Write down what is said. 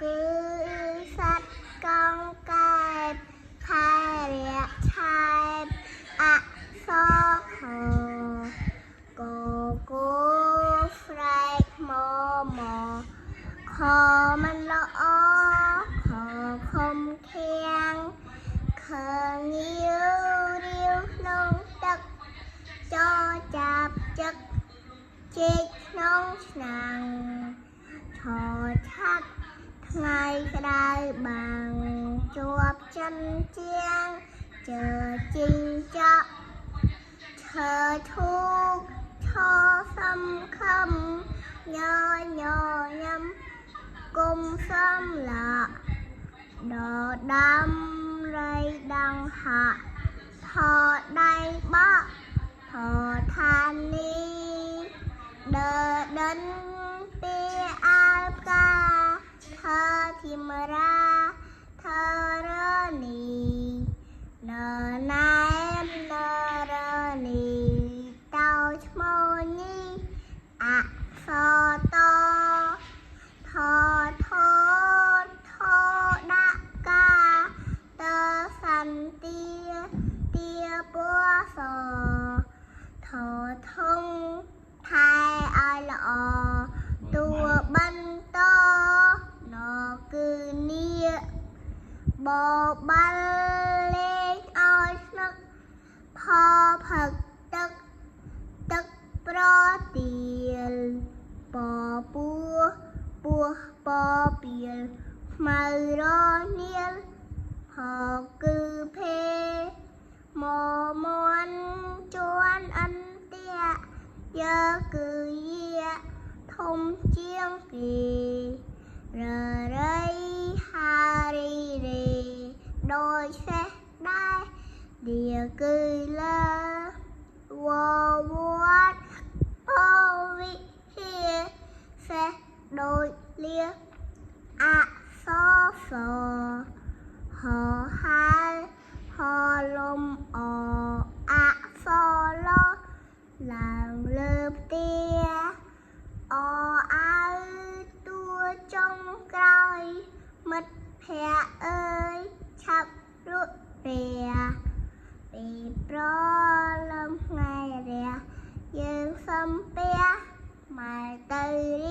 គឺសត្វកង្កែបខែរាឆែបអសខកគោស្រែកមខមិនល្អខខំខៀងខងាវរាវក្នុងទឹកចចាប់ចឹកជែកក្នុងឆ្នាំងឆឆាត់ថ្ងៃក្តៅបាំងជាប់ចិនជាងជើជីងចក់ឈើធូកឈសំខំញញញឹមគុំសំឡាក់ដដាំរៃដង្ហាក់ថដៃបក់ថឋានីដើដិនពីអាវផ្កាធើធីមរាធរនីនណែននរនីតោឈ្មោះនេះអសតថថថដាក់កាតសន្ទាទាពួសថធំថែឲ្យល្អតួបន្តនគឺនេះបបាល់លេងឲ្យស្នឹកផផឹកទឹកប្រទាលពពោះពពីលខ្មៅរនាលហគឺភេមន់ជួនអន្ទាយើគឺយាធំជាងគេររៃហារីរេដោយសេះដែរដៀគឺលើវវត្តអូវិហាសេះដូចលាអសសហហាលហលំអអសឡឡើងលើផ្ទះអអៅតួចុងក្រោយមិត្តភក្តិអើយឆាប់លក់រាពីប្រលំថ្ងៃរះយើងសំពះម៉ែទៅរៀ